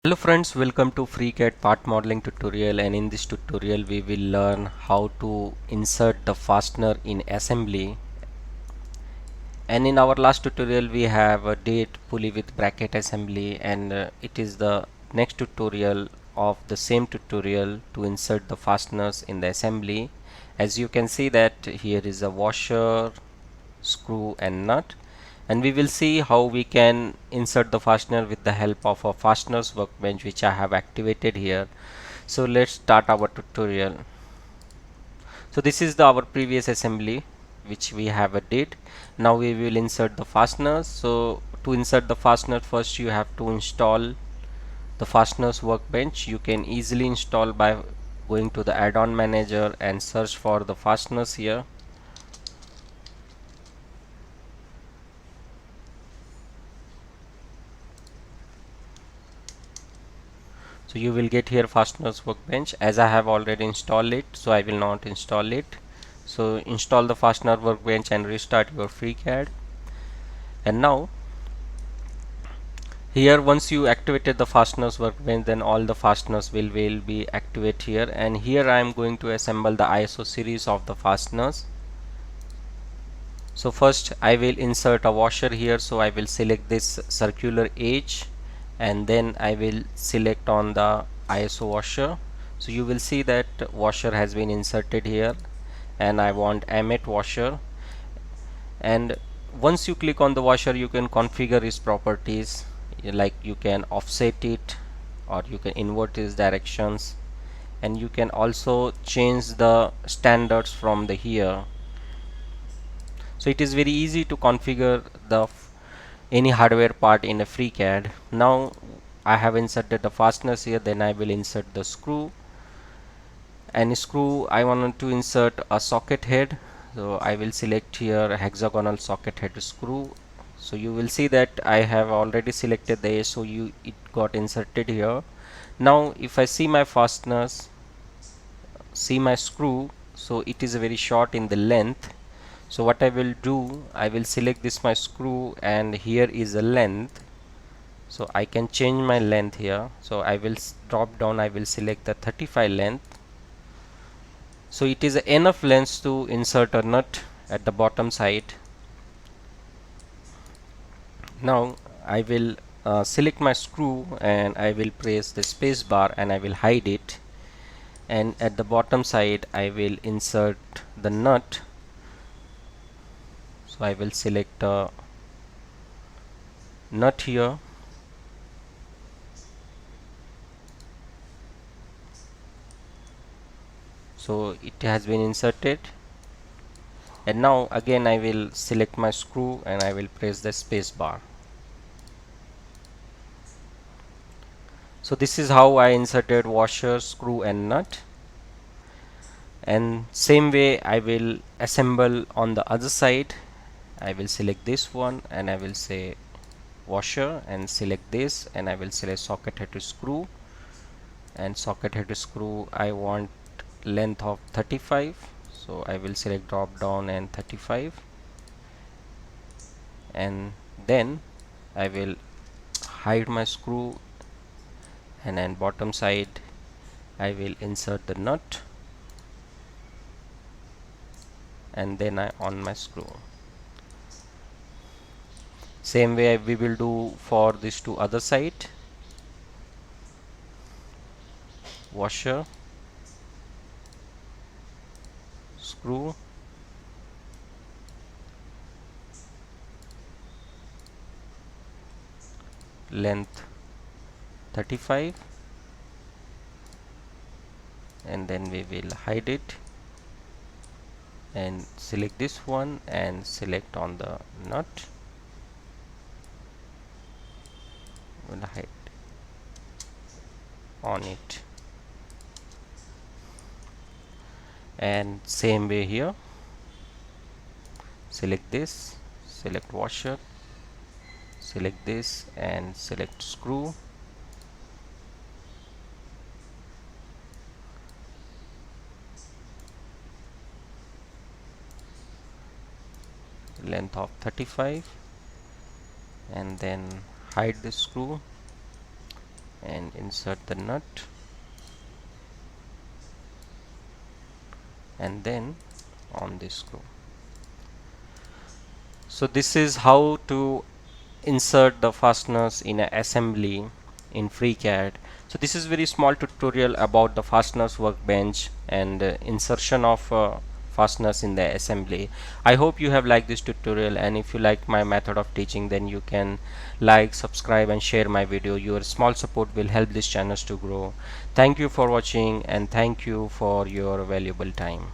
Hello friends, welcome to FreeCAD part modeling tutorial, and in this tutorial we will learn how to insert the fastener in assembly. And in our last tutorial we have a date pulley with bracket assembly, and it is the next tutorial of the same tutorial to insert the fasteners in the assembly. As you can see that here is a washer, screw and nut, and we will see how we can insert the fastener with the help of a fasteners workbench which I have activated here. So let's start our tutorial. So this is our previous assembly which we have did. Now we will insert the fasteners. So to insert the fastener, first you have to install the fasteners workbench. You can easily install by going to the add-on manager and search for the fasteners here. So you will get here fasteners workbench. As I have already installed it, so I will not install it. So install the fastener workbench and restart your FreeCAD. And now here, once you activated the fasteners workbench, then all the fasteners will be activate here. And here I am going to assemble the ISO series of the fasteners. So first I will insert a washer here, so I will select this circular edge and then I will select on the ISO washer. So you will see that washer has been inserted here, and I want emmet washer. And once you click on the washer, you can configure its properties, like you can offset it or you can invert its directions, and you can also change the standards from the here. So it is very easy to configure the any hardware part in a FreeCAD. Now I have inserted the fasteners here, then I will insert the screw. And screw, I wanted to insert a socket head, so I will select here a hexagonal socket head screw. So you will see that I have already selected the so it got inserted here. Now if I see my fasteners, see my screw, so it is very short in the length. So what I will do, I will select this my screw, and here is the length, so I can change my length here. So I will drop down, I will select the 35 length. So it is enough length to insert a nut at the bottom side. Now I will select my screw and I will press the space bar and I will hide it, and at the bottom side I will insert the nut. So I will select a nut here. So it has been inserted, and now again I will select my screw and I will press the space bar. So this is how I inserted washer, screw and nut. And same way I will assemble on the other side. I will select this one and I will say washer and select this, and I will select socket head to screw, and socket head to screw I want length of 35, so I will select drop down and 35, and then I will hide my screw, and then bottom side I will insert the nut, and then I on my screw. Same way we will do for this to other side. Washer, screw, length 35, and then we will hide it and select this one and select on the nut. We'll hide on it, and same way here, select this, select washer, select this and select screw, length of 35, and then hide the screw, and insert the nut, and then on this screw. So this is how to insert the fasteners in an assembly in FreeCAD. So this is very small tutorial about the fasteners workbench and insertion of fasteners in the assembly. I hope you have liked this tutorial, and if you like my method of teaching, then you can like, subscribe and share my video. Your small support will help this channel to grow. Thank you for watching, and thank you for your valuable time.